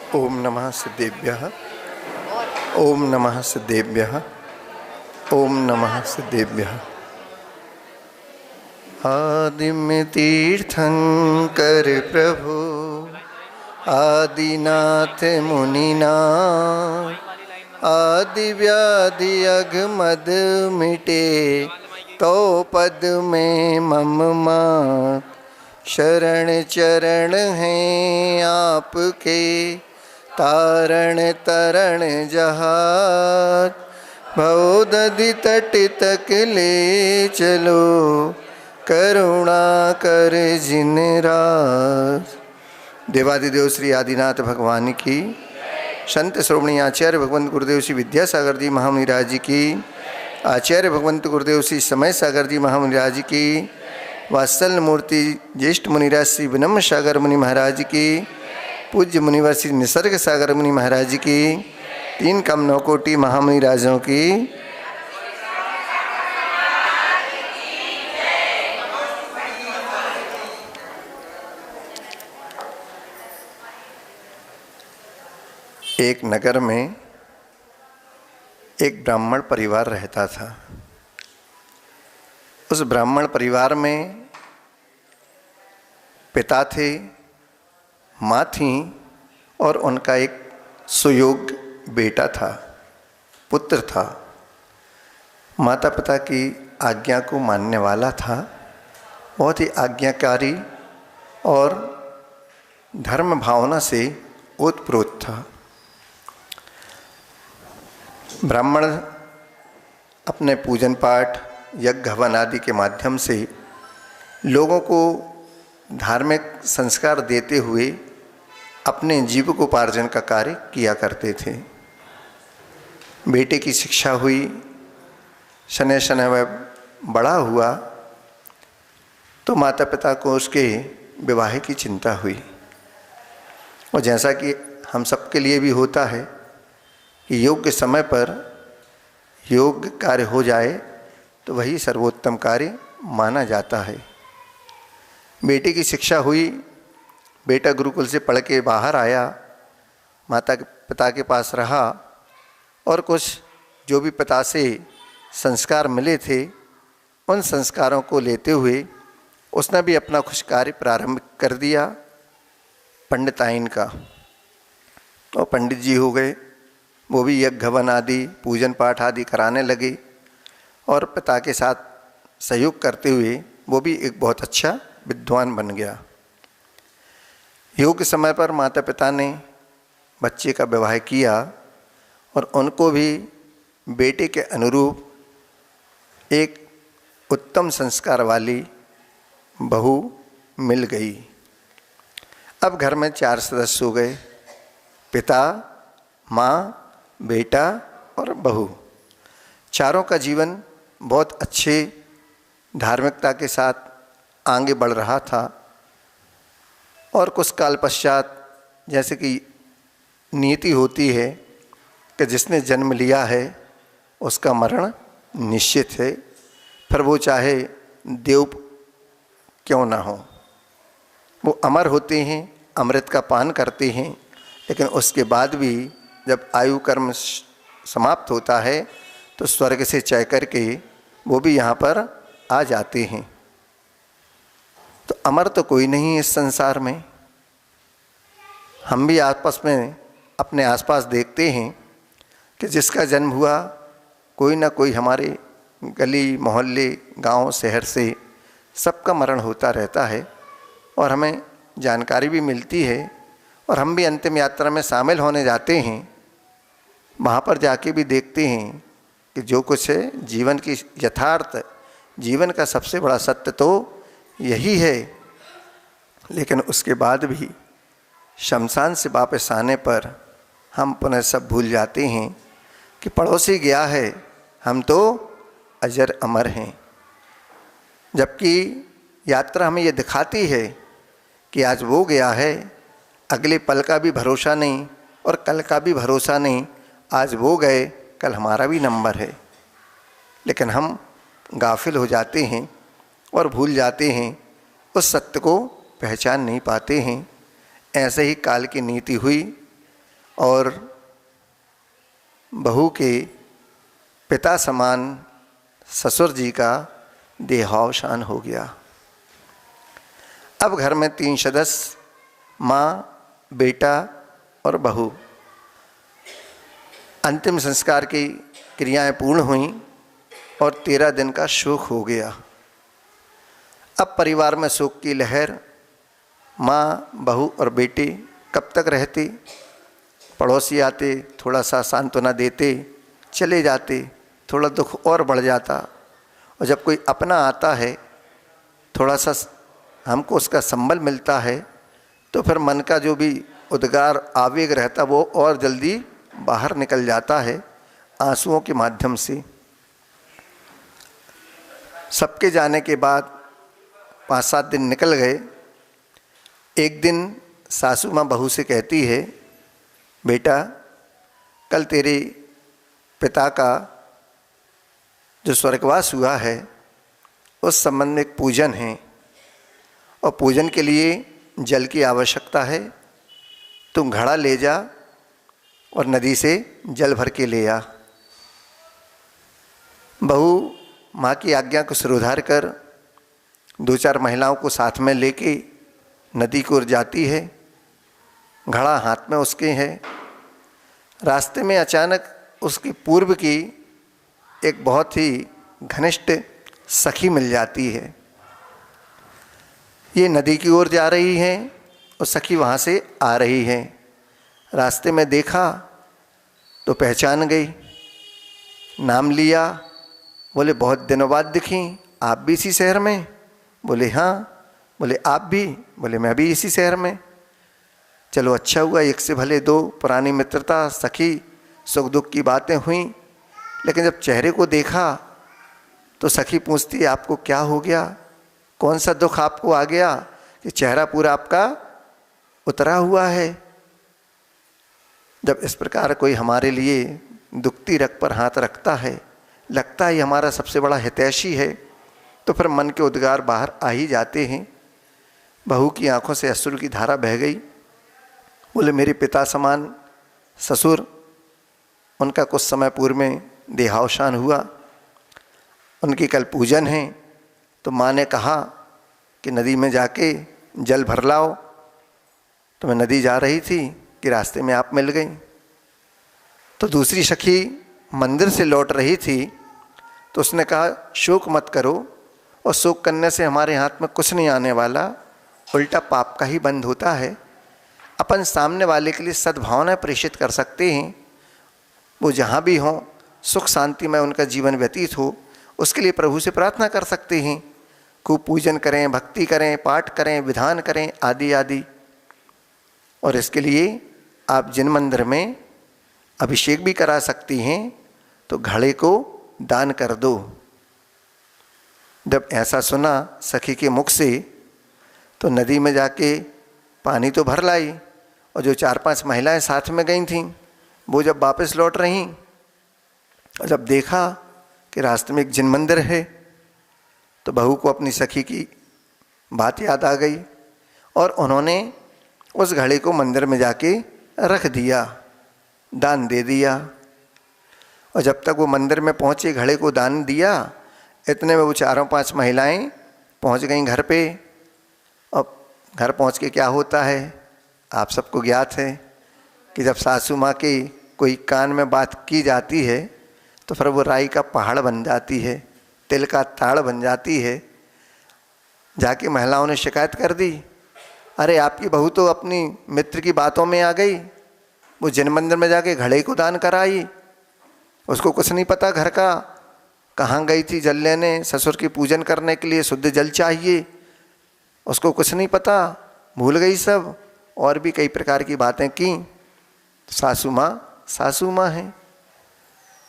ओम नमः सिद्धेभ्यः। ओम नमः सिद्धेभ्यः। ओम नमः सिद्धेभ्यः। आदिम तीर्थंकर प्रभु आदिनाथ मुनिनाथ, आदि व्याधि अगमद मिटे तो पद में मम मात। शरण चरण हैं आपके तारण तरण जहाज। भवदधि तट तक ले चलो करुणा कर जिन राज। देवादिदेव श्री आदिनाथ भगवान की, संत श्रोमणी आचार्य भगवंत गुरुदेव श्री विद्यासागर जी महामुनिराज जी की, आचार्य भगवंत गुरुदेव श्री समय सागर जी महामुनिराज जी की, वात्सल मूर्ति ज्येष्ठ मुनिराज श्री विनम्र सागर मुनि महाराज की, पूज्य मुनिवर श्री निसर्ग सागर मुनि महाराज की, तीन कम नौ कोटि महामुनि राजों की। एक नगर में एक ब्राह्मण परिवार रहता था। उस ब्राह्मण परिवार में पिता थे, माँ थी और उनका एक सुयोग्य बेटा था, पुत्र था। माता पिता की आज्ञा को मानने वाला था, बहुत ही आज्ञाकारी और धर्म भावना से ओतप्रोत था। ब्राह्मण अपने पूजन पाठ, यज्ञ हवन आदि के माध्यम से लोगों को धार्मिक संस्कार देते हुए अपने जीविकोपार्जन का कार्य किया करते थे। बेटे की शिक्षा हुई, शनै शनै वह बड़ा हुआ तो माता पिता को उसके विवाह की चिंता हुई। और जैसा कि हम सबके लिए भी होता है कि योग्य समय पर योग्य कार्य हो जाए तो वही सर्वोत्तम कार्य माना जाता है। बेटे की शिक्षा हुई, बेटा गुरुकुल से पढ़ के बाहर आया, माता पिता के पास रहा और कुछ जो भी पिता से संस्कार मिले थे उन संस्कारों को लेते हुए उसने भी अपना कुछ कार्य प्रारंभ कर दिया पंडिताइन का। और पंडित जी हो गए, वो भी यज्ञ हवन आदि पूजन पाठ आदि कराने लगे और पिता के साथ सहयोग करते हुए वो भी एक बहुत अच्छा विद्वान बन गया। योग्य समय पर माता पिता ने बच्चे का विवाह किया और उनको भी बेटे के अनुरूप एक उत्तम संस्कार वाली बहू मिल गई। अब घर में 4 सदस्य हो गए, पिता, माँ, बेटा और बहू। चारों का जीवन बहुत अच्छे धार्मिकता के साथ आगे बढ़ रहा था। और कुछ काल पश्चात जैसे कि नीति होती है कि जिसने जन्म लिया है उसका मरण निश्चित है, फिर वो चाहे देव क्यों ना हो। वो अमर होते हैं, अमृत का पान करते हैं, लेकिन उसके बाद भी जब आयु कर्म समाप्त होता है तो स्वर्ग से चय करके वो भी यहाँ पर आ जाते हैं। तो अमर तो कोई नहीं है इस संसार में। हम भी आपस में अपने आसपास देखते हैं कि जिसका जन्म हुआ कोई ना कोई हमारे गली मोहल्ले गांव शहर से सबका मरण होता रहता है और हमें जानकारी भी मिलती है और हम भी अंतिम यात्रा में शामिल होने जाते हैं। वहाँ पर जाके भी देखते हैं कि जो कुछ है जीवन की यथार्थ, जीवन का सबसे बड़ा सत्य तो यही है। लेकिन उसके बाद भी शमशान से वापस आने पर हम पुनः सब भूल जाते हैं कि पड़ोसी गया है, हम तो अजर अमर हैं। जबकि यात्रा हमें ये दिखाती है कि आज वो गया है, अगले पल का भी भरोसा नहीं और कल का भी भरोसा नहीं। आज वो गए, कल हमारा भी नंबर है। लेकिन हम गाफिल हो जाते हैं और भूल जाते हैं, उस सत्य को पहचान नहीं पाते हैं। ऐसे ही काल की नीति हुई और बहू के पिता समान ससुर जी का देहावसान हो गया। अब घर में 3 सदस्य, माँ, बेटा और बहू। अंतिम संस्कार की क्रियाएं पूर्ण हुईं और 13 दिन का शोक हो गया। अब परिवार में शोक की लहर। माँ, बहू और बेटी कब तक रहती? पड़ोसी आते, थोड़ा सा सांत्वना देते, चले जाते, थोड़ा दुख और बढ़ जाता। और जब कोई अपना आता है, थोड़ा सा हमको उसका संबल मिलता है, तो फिर मन का जो भी उद्गार आवेग रहता वो और जल्दी बाहर निकल जाता है आंसुओं के माध्यम से। सबके जाने के बाद 5-7 दिन निकल गए। एक दिन सासू माँ बहू से कहती है, बेटा कल तेरे पिता का जो स्वर्गवास हुआ है उस संबंध में एक पूजन है और पूजन के लिए जल की आवश्यकता है। तुम घड़ा ले जा और नदी से जल भर के ले आ। बहू माँ की आज्ञा को सिरोधार कर 2-4 महिलाओं को साथ में लेके नदी की ओर जाती है। घड़ा हाथ में उसके है। रास्ते में अचानक उसकी पूर्व की एक बहुत ही घनिष्ठ सखी मिल जाती है। ये नदी की ओर जा रही है और सखी वहाँ से आ रही है। रास्ते में देखा तो पहचान गई, नाम लिया। बोले बहुत दिनों बाद दिखी, आप भी इसी शहर में? बोले हाँ। बोले आप भी? बोले मैं भी इसी शहर में। चलो अच्छा हुआ, एक से भले दो। पुरानी मित्रता, सखी, सुख दुख की बातें हुई। लेकिन जब चेहरे को देखा तो सखी पूछती, आपको क्या हो गया? कौन सा दुख आपको आ गया कि चेहरा पूरा आपका उतरा हुआ है? जब इस प्रकार कोई हमारे लिए दुखती रग पर हाथ रखता है, लगता है हमारा सबसे बड़ा हितैषी है, तो फिर मन के उद्गार बाहर आ ही जाते हैं। बहू की आंखों से अश्रु की धारा बह गई। बोले मेरे पिता समान ससुर, उनका कुछ समय पूर्व में देहावसान हुआ, उनकी कल पूजन है। तो माँ ने कहा कि नदी में जाके जल भर लाओ। तो मैं नदी जा रही थी कि रास्ते में आप मिल गई। तो दूसरी सखी मंदिर से लौट रही थी, तो उसने कहा शोक मत करो, और शोक करने से हमारे हाथ में कुछ नहीं आने वाला, उल्टा पाप का ही बंद होता है। अपन सामने वाले के लिए सद्भावना प्रेषित कर सकते हैं। वो जहाँ भी हों, सुख शांति में उनका जीवन व्यतीत हो, उसके लिए प्रभु से प्रार्थना कर सकते हैं। खूब पूजन करें, भक्ति करें, पाठ करें, विधान करें, आदि आदि। और इसके लिए आप जिन मंदिर में अभिषेक भी करा सकती हैं, तो घड़े को दान कर दो। जब ऐसा सुना सखी के मुख से, तो नदी में जाके पानी तो भर लाई, और जो 4-5 महिलाएं साथ में गई थीं, वो जब वापस लौट रहीं और जब देखा कि रास्ते में एक जिन मंदिर है, तो बहू को अपनी सखी की बात याद आ गई और उन्होंने उस घड़े को मंदिर में जाके रख दिया, दान दे दिया। और जब तक वो मंदिर में पहुँचे, घड़े को दान दिया, इतने में वो 4-5 महिलाएं पहुँच गईं घर पे। अब घर पहुँच के क्या होता है, आप सबको ज्ञात है कि जब सासू माँ की कोई कान में बात की जाती है, तो फिर वो राई का पहाड़ बन जाती है, तिल का ताड़ बन जाती है। जाके महिलाओं ने शिकायत कर दी, अरे आपकी बहू तो अपनी मित्र की बातों में आ गई, वो जिन मंदिर में जाके घड़े को दान कराई, उसको कुछ नहीं पता घर का, कहाँ गई थी जल लेने, ससुर की पूजन करने के लिए शुद्ध जल चाहिए, उसको कुछ नहीं पता, भूल गई सब, और भी कई प्रकार की बातें की। सासू माँ है,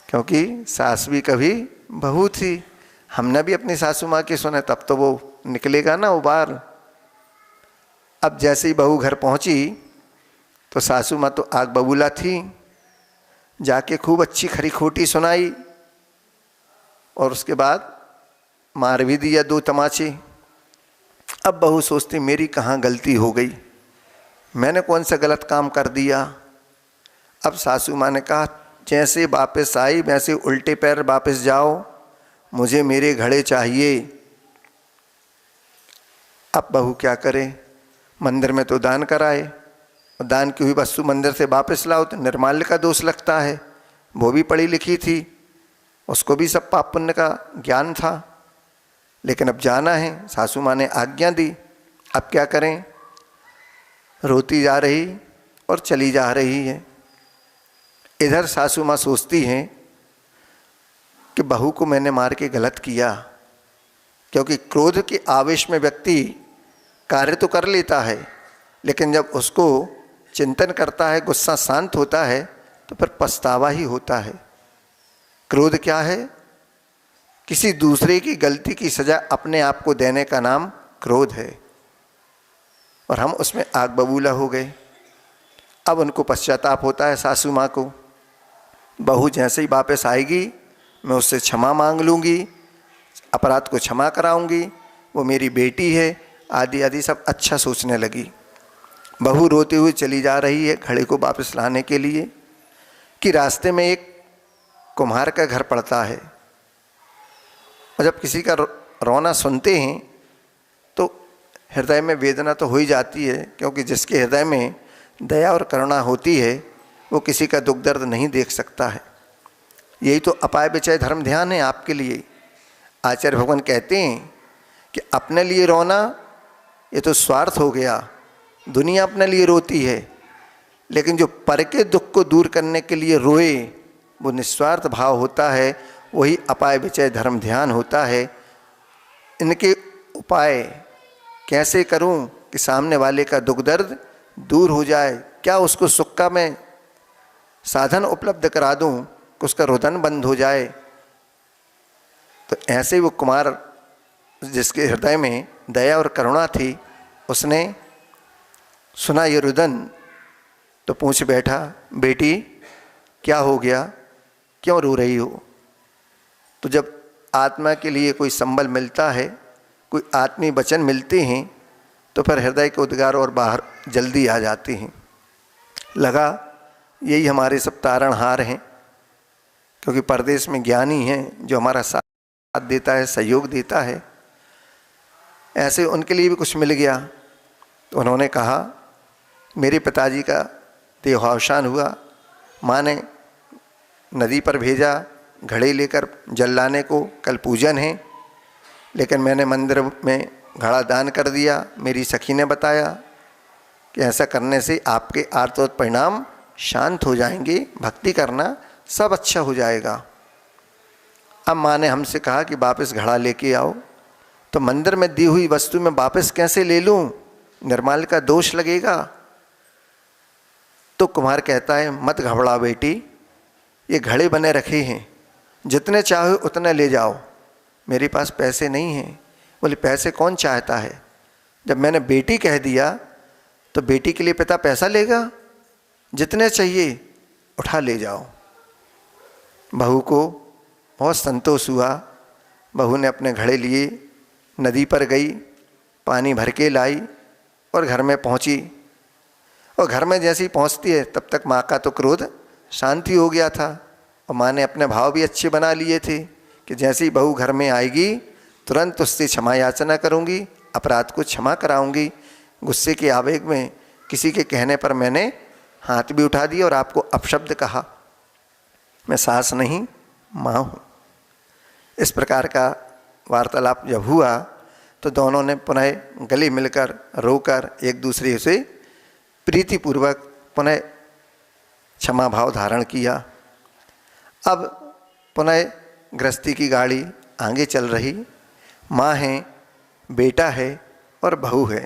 क्योंकि सास भी कभी बहू थी। हमने भी अपनी सासू माँ की सुने, तब तो वो निकलेगा ना उबार। अब जैसे ही बहू घर पहुँची, तो सासू माँ तो आग बबूला थी, जाके खूब अच्छी खरी खोटी सुनाई, और उसके बाद मार भी दिया 2 तमाचे। अब बहू सोचती मेरी कहाँ गलती हो गई, मैंने कौन सा गलत काम कर दिया। अब सासू माँ ने कहा जैसे वापस आई वैसे उल्टे पैर वापस जाओ, मुझे मेरे घड़े चाहिए। अब बहू क्या करे, मंदिर में तो दान कराए, दान की हुई वस्तु मंदिर से वापस लाओ तो निर्माल्य का दोष लगता है। वो भी पढ़ी लिखी थी, उसको भी सब पाप पुण्य का ज्ञान था, लेकिन अब जाना है, सासू माँ ने आज्ञा दी। अब क्या करें, रोती जा रही और चली जा रही है। इधर सासू माँ सोचती हैं कि बहू को मैंने मार के गलत किया, क्योंकि क्रोध के आवेश में व्यक्ति कार्य तो कर लेता है, लेकिन जब उसको चिंतन करता है, गुस्सा शांत होता है, तो फिर पछतावा ही होता है। क्रोध क्या है? किसी दूसरे की गलती की सजा अपने आप को देने का नाम क्रोध है, और हम उसमें आग बबूला हो गए। अब उनको पश्चाताप होता है सासू माँ को। बहू जैसे ही वापस आएगी मैं उससे क्षमा मांग लूँगी, अपराध को क्षमा कराऊंगी, वो मेरी बेटी है, आदि आदि सब अच्छा सोचने लगी। बहू रोते हुए चली जा रही है घड़े को वापस लाने के लिए, कि रास्ते में एक कुम्हार का घर पड़ता है। और जब किसी का रोना सुनते हैं तो हृदय में वेदना तो हो ही जाती है, क्योंकि जिसके हृदय में दया और करुणा होती है वो किसी का दुख दर्द नहीं देख सकता है। यही तो अपाय विचय धर्म ध्यान है आपके लिए। आचार्य भगवान कहते हैं कि अपने लिए रोना ये तो स्वार्थ हो गया, दुनिया अपने लिए रोती है, लेकिन जो पर के दुख को दूर करने के लिए रोए वो निस्वार्थ भाव होता है, वही अपाय विचय धर्म ध्यान होता है। इनके उपाय कैसे करूं कि सामने वाले का दुख दर्द दूर हो जाए, क्या उसको सुख का मैं साधन उपलब्ध करा दूं कि उसका रुदन बंद हो जाए। तो ऐसे वो कुमार जिसके हृदय में दया और करुणा थी, उसने सुना ये रुदन तो पूछ बैठा, बेटी क्या हो गया, क्यों रो रही हो? तो जब आत्मा के लिए कोई संबल मिलता है, कोई आत्मीय वचन मिलते हैं, तो फिर हृदय के उद्गार और बाहर जल्दी आ जाते हैं। लगा यही हमारे सब तारणहार हैं, क्योंकि परदेश में ज्ञानी हैं जो हमारा साथ देता है, सहयोग देता है। ऐसे उनके लिए भी कुछ मिल गया। तो उन्होंने कहा मेरे पिताजी का देहावसान हुआ, माँ ने नदी पर भेजा घड़े लेकर जल लाने को, कल पूजन है, लेकिन मैंने मंदिर में घड़ा दान कर दिया। मेरी सखी ने बताया कि ऐसा करने से आपके आर्तोत परिणाम शांत हो जाएंगे, भक्ति करना सब अच्छा हो जाएगा। अब माँ ने हमसे कहा कि वापस घड़ा लेके आओ, तो मंदिर में दी हुई वस्तु में वापस कैसे ले लूँ, निर्माल्य का दोष लगेगा। तो कुम्हार कहता है मत घबरा बेटी, ये घड़े बने रखे हैं, जितने चाहो उतने ले जाओ, मेरे पास पैसे नहीं हैं। बोले पैसे कौन चाहता है, जब मैंने बेटी कह दिया तो बेटी के लिए पिता पैसा लेगा, जितने चाहिए उठा ले जाओ। बहू को बहुत संतोष हुआ। बहू ने अपने घड़े लिए, नदी पर गई, पानी भर के लाई और घर में पहुंची। और घर में जैसे ही पहुंचती है तब तक माँ का तो क्रोध शांति हो गया था, और माँ ने अपने भाव भी अच्छे बना लिए थे कि जैसे ही बहू घर में आएगी तुरंत उससे क्षमा याचना करूँगी, अपराध को क्षमा कराऊँगी। गुस्से के आवेग में किसी के कहने पर मैंने हाथ भी उठा दिया और आपको अपशब्द कहा, मैं सास नहीं माँ हूँ। इस प्रकार का वार्तालाप जब हुआ तो दोनों ने पुनः गले मिलकर रोकर एक दूसरे से प्रीतिपूर्वक पुनः क्षमा भाव धारण किया। अब पुनः गृहस्थी की गाड़ी आगे चल रही। माँ है, बेटा है और बहू है।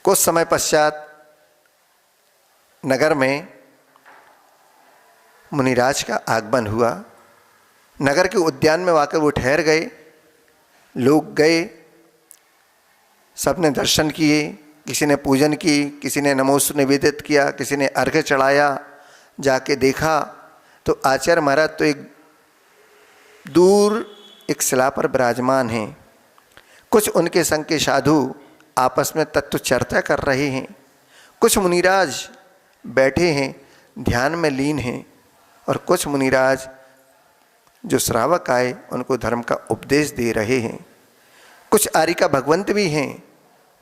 कुछ समय पश्चात नगर में मुनिराज का आगमन हुआ। नगर के उद्यान में आकर वो ठहर गए। लोग गए, सबने दर्शन किए, किसी ने पूजन की, किसी ने नमोस्तु निवेदित किया, किसी ने अर्घ्य चढ़ाया। जाके देखा तो आचार्य महाराज तो एक दूर एक शिला पर विराजमान हैं। कुछ उनके संग के साधु आपस में तत्व चर्चा कर रहे हैं। कुछ मुनिराज बैठे हैं, ध्यान में लीन हैं, और कुछ मुनिराज जो श्रावक आए उनको धर्म का उपदेश दे रहे हैं। कुछ आरिका भगवंत भी हैं,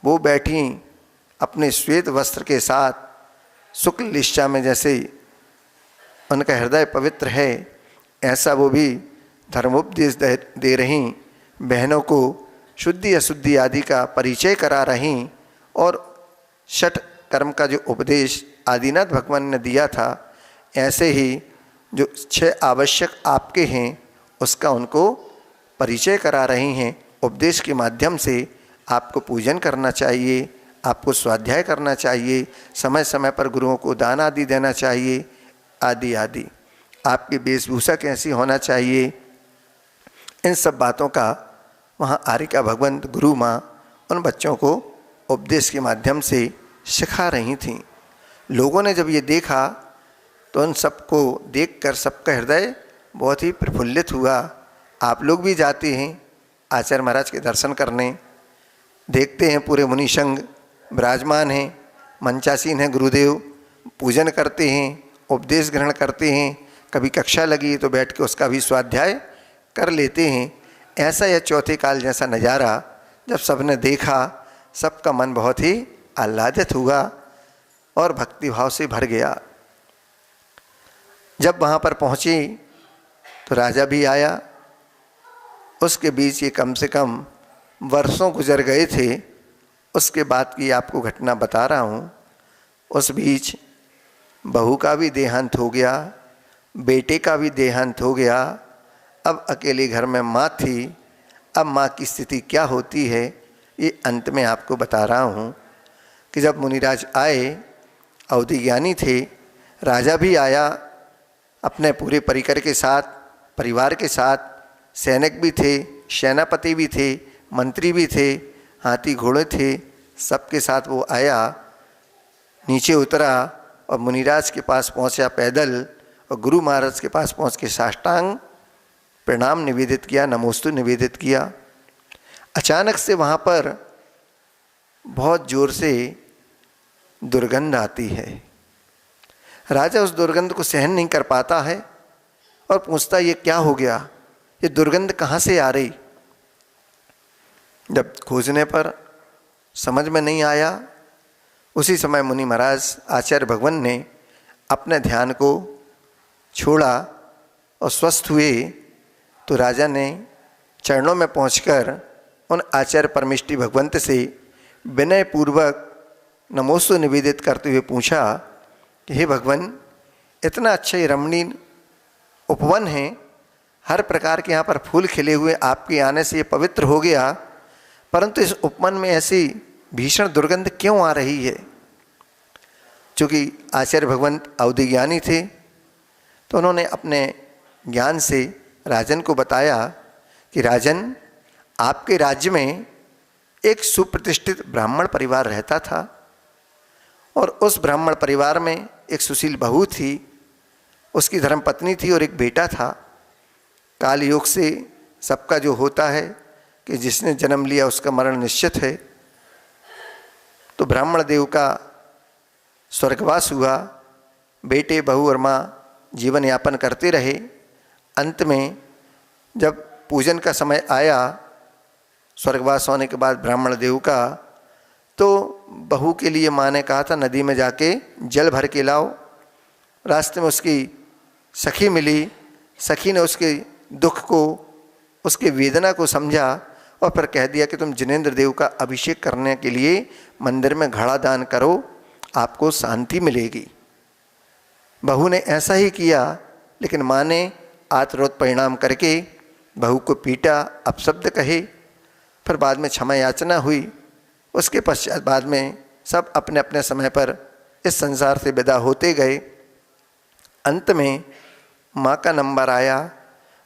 वो बैठी अपने श्वेत वस्त्र के साथ शुक्ल लिश्चा में, जैसे उनका हृदय पवित्र है ऐसा वो भी धर्मोपदेश दे रही, बहनों को शुद्धि अशुद्धि आदि का परिचय करा रही, और षट कर्म का जो उपदेश आदिनाथ भगवान ने दिया था, ऐसे ही जो 6 आवश्यक आपके हैं उसका उनको परिचय करा रही हैं। उपदेश के माध्यम से आपको पूजन करना चाहिए, आपको स्वाध्याय करना चाहिए, समय समय पर गुरुओं को दान आदि देना चाहिए, आदि आदि। आपकी वेशभूषा कैसी होना चाहिए, इन सब बातों का वहाँ आरिका भगवंत गुरु माँ उन बच्चों को उपदेश के माध्यम से सिखा रही थीं। लोगों ने जब ये देखा तो उन सबको देखकर सबका हृदय बहुत ही प्रफुल्लित हुआ। आप लोग भी जाते हैं आचार्य महाराज के दर्शन करने, देखते हैं पूरे मुनि संघ विराजमान हैं, मंचासीन हैं गुरुदेव, पूजन करते हैं, उपदेश ग्रहण करते हैं, कभी कक्षा लगी तो बैठ के उसका भी स्वाध्याय कर लेते हैं। ऐसा यह चौथे काल जैसा नज़ारा जब सबने देखा, सबका मन बहुत ही आह्लादित हुआ और भक्तिभाव से भर गया। जब वहाँ पर पहुँचे तो राजा भी आया। उसके बीच ये कम से कम वर्षों गुजर गए थे, उसके बाद की आपको घटना बता रहा हूँ। उस बीच बहू का भी देहांत हो गया, बेटे का भी देहांत हो गया। अब अकेले घर में माँ थी। अब माँ की स्थिति क्या होती है ये अंत में आपको बता रहा हूँ कि जब मुनिराज आए, अवधि ज्ञानी थे, राजा भी आया अपने पूरे परिकर के साथ, परिवार के साथ, सैनिक भी थे, सेनापति भी थे, मंत्री भी थे, हाथी घोड़े थे, सबके साथ वो आया, नीचे उतरा और मुनिराज के पास पहुंचा पैदल, और गुरु महाराज के पास पहुंच के साष्टांग प्रणाम निवेदित किया, नमोस्तु निवेदित किया। अचानक से वहाँ पर बहुत ज़ोर से दुर्गंध आती है। राजा उस दुर्गंध को सहन नहीं कर पाता है और पूछता ये क्या हो गया, ये दुर्गंध कहाँ से आ रही। जब खोजने पर समझ में नहीं आया, उसी समय मुनि महाराज आचार्य भगवान ने अपने ध्यान को छोड़ा और स्वस्थ हुए। तो राजा ने चरणों में पहुंचकर उन आचार्य परमेष्टि भगवंत से विनय पूर्वक नमोस्तु निवेदित करते हुए पूछा कि हे भगवान, इतना अच्छा ये रमणीय उपवन है, हर प्रकार के यहाँ पर फूल खिले हुए, आपके आने से ये पवित्र हो गया, परंतु इस उपवन में ऐसी भीषण दुर्गंध क्यों आ रही है। चूँकि आचार्य भगवंत अवधि ज्ञानी थे तो उन्होंने अपने ज्ञान से राजन को बताया कि राजन, आपके राज्य में एक सुप्रतिष्ठित ब्राह्मण परिवार रहता था और उस ब्राह्मण परिवार में एक सुशील बहू थी, उसकी धर्मपत्नी थी और एक बेटा था। काल योग से सबका जो होता है कि जिसने जन्म लिया उसका मरण निश्चित है। तो ब्राह्मण देव का स्वर्गवास हुआ, बेटे बहू और माँ जीवन यापन करते रहे। अंत में जब पूजन का समय आया, स्वर्गवास होने के बाद ब्राह्मण देव का, तो बहू के लिए माँ ने कहा था नदी में जाके जल भर के लाओ। रास्ते में उसकी सखी मिली, सखी ने उसके दुख को, उसके वेदना को समझा और फिर कह दिया कि तुम जिनेंद्र देव का अभिषेक करने के लिए मंदिर में घड़ा दान करो, आपको शांति मिलेगी। बहू ने ऐसा ही किया, लेकिन माँ ने आत्रोत परिणाम करके बहू को पीटा, अपशब्द कहे, फिर बाद में क्षमा याचना हुई। उसके पश्चात बाद में सब अपने अपने समय पर इस संसार से विदा होते गए। अंत में माँ का नंबर आया।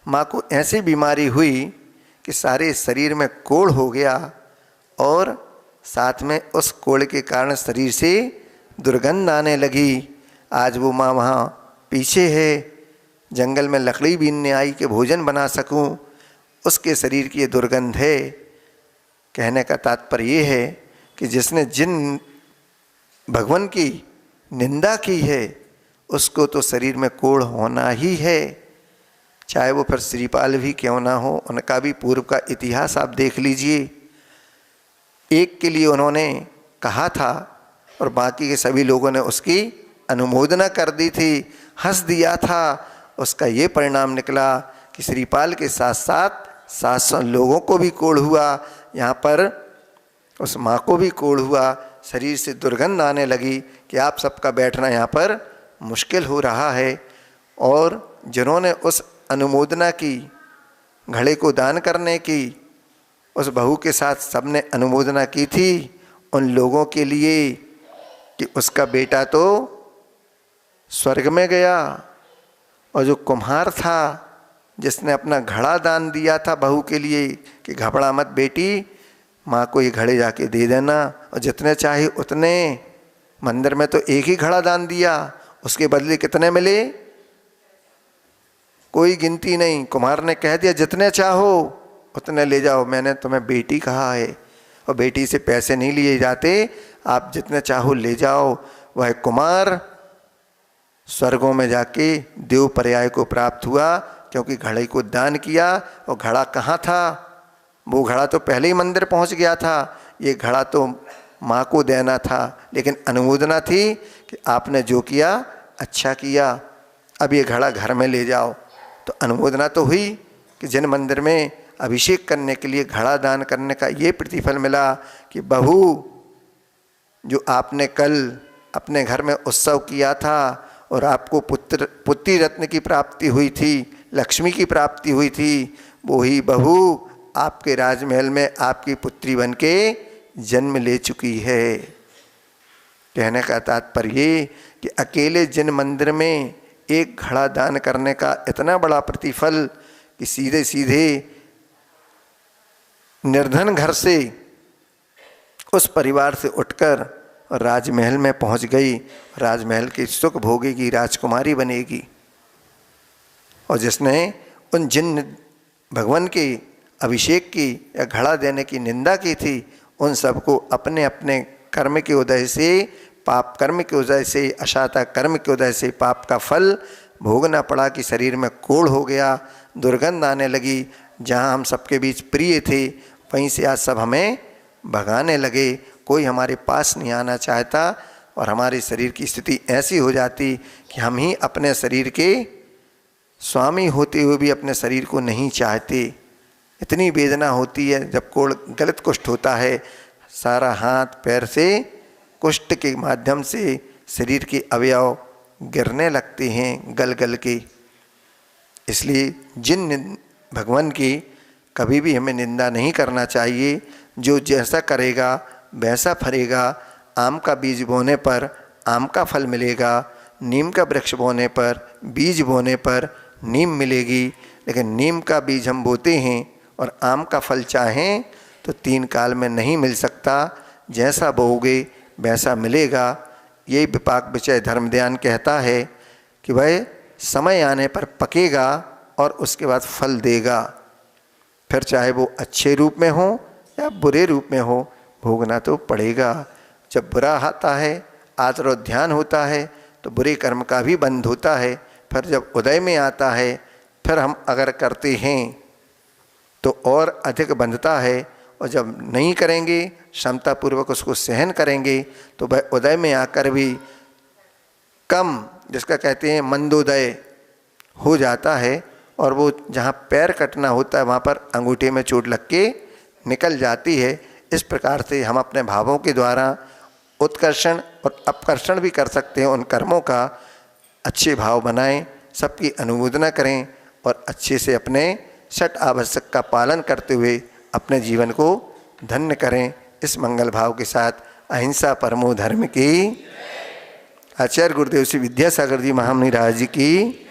माँ को ऐसी बीमारी हुई कि सारे शरीर में कोढ़ हो गया और साथ में उस कोढ़ के कारण शरीर से दुर्गंध आने लगी। आज वो माँ वहाँ पीछे है, जंगल में लकड़ी बीनने आई कि भोजन बना सकूं, उसके शरीर की ये दुर्गंध है। कहने का तात्पर्य ये है कि जिसने जिन भगवान की निंदा की है उसको तो शरीर में कोढ़ होना ही है, चाहे वो फिर श्रीपाल भी क्यों ना हो। उनका भी पूर्व का इतिहास आप देख लीजिए। एक के लिए उन्होंने कहा था और बाकी के सभी लोगों ने उसकी अनुमोदना कर दी थी, हंस दिया था। उसका ये परिणाम निकला कि श्रीपाल के साथ साथ 700 लोगों को भी कोढ़ हुआ, यहाँ पर उस माँ को भी कोढ़ हुआ, शरीर से दुर्गंध आने लगी कि आप सबका बैठना यहाँ पर मुश्किल हो रहा है। और जिन्होंने उस अनुमोदना की, घड़े को दान करने की, उस बहू के साथ सबने अनुमोदना की थी, उन लोगों के लिए कि उसका बेटा तो स्वर्ग में गया, और जो कुम्हार था जिसने अपना घड़ा दान दिया था बहू के लिए कि घबरा मत बेटी, माँ को ये घड़े जाके दे देना, और जितने चाहे उतने, मंदिर में तो एक ही घड़ा दान दिया, उसके बदले कितने मिले कोई गिनती नहीं। कुम्हार ने कह दिया जितने चाहो उतने ले जाओ, मैंने तुम्हें बेटी कहा है और बेटी से पैसे नहीं लिए जाते, आप जितने चाहो ले जाओ। वह कुमार स्वर्गों में जाके देव पर्याय को प्राप्त हुआ क्योंकि घड़े को दान किया। और घड़ा कहाँ था? वो घड़ा तो पहले ही मंदिर पहुंच गया था, ये घड़ा तो माँ को देना था, लेकिन अनुमोदना थी कि आपने जो किया अच्छा किया, अब ये घड़ा घर में ले जाओ। तो अनुमोदना तो हुई कि जिन मंदिर में अभिषेक करने के लिए घड़ा दान करने का ये प्रतिफल मिला कि बहू जो आपने कल अपने घर में उत्सव किया था और आपको पुत्री रत्न की प्राप्ति हुई थी, लक्ष्मी की प्राप्ति हुई थी, वो ही बहू आपके राजमहल में आपकी पुत्री बनके जन्म ले चुकी है। कहने का तात्पर्य ये कि अकेले जिन मंदिर में एक घड़ा दान करने का इतना बड़ा प्रतिफल कि सीधे सीधे निर्धन घर से उस परिवार से उठकर राजमहल में पहुंच गई, राजमहल के सुख भोगेगी, राजकुमारी बनेगी। और जिसने उन जिन भगवान के अभिषेक की या घड़ा देने की निंदा की थी, उन सबको अपने अपने कर्म के उदय से, पाप कर्म के उदय से, अशाता कर्म के उदय से पाप का फल भोगना पड़ा कि शरीर में कोढ़ हो गया, दुर्गंध आने लगी। जहाँ हम सबके बीच प्रिय थे वहीं से आज सब हमें भगाने लगे, कोई हमारे पास नहीं आना चाहता और हमारे शरीर की स्थिति ऐसी हो जाती कि हम ही अपने शरीर के स्वामी होते हुए भी अपने शरीर को नहीं चाहते। इतनी वेदना होती है जब कोढ़ गलत कुष्ठ होता है, सारा हाथ पैर से कुष्ठ के माध्यम से शरीर के अवयव गिरने लगते हैं गल गल के। इसलिए जिन भगवान की कभी भी हमें निंदा नहीं करना चाहिए। जो जैसा करेगा वैसा फलेगा। आम का बीज बोने पर आम का फल मिलेगा, नीम का वृक्ष बोने पर, बीज बोने पर नीम मिलेगी। लेकिन नीम का बीज हम बोते हैं और आम का फल चाहें तो 3 काल में नहीं मिल सकता। जैसा बोओगे वैसा मिलेगा। यही विपाक विचय धर्मध्यान कहता है कि वह समय आने पर पकेगा और उसके बाद फल देगा। फिर चाहे वो अच्छे रूप में हो या बुरे रूप में हो, भोगना तो पड़ेगा। जब बुरा आता है, आदर और ध्यान होता है, तो बुरे कर्म का भी बंध होता है। फिर जब उदय में आता है, फिर हम अगर करते हैं तो और अधिक बंधता है। और जब नहीं करेंगे, क्षमतापूर्वक उसको सहन करेंगे, तो वह उदय में आकर भी कम, जिसका कहते हैं मंदोदय हो जाता है। और वो जहाँ पैर कटना होता है वहाँ पर अंगूठे में चोट लग के निकल जाती है। इस प्रकार से हम अपने भावों के द्वारा उत्कर्षण और अपकर्षण भी कर सकते हैं। उन कर्मों का अच्छे भाव बनाएं, सबकी अनुमोदना करें और अच्छे से अपने षट आवश्यक का पालन करते हुए अपने जीवन को धन्य करें। इस मंगल भाव के साथ अहिंसा परमो धर्म की, आचार्य गुरुदेव श्री विद्यासागर जी महामुनि राज जी की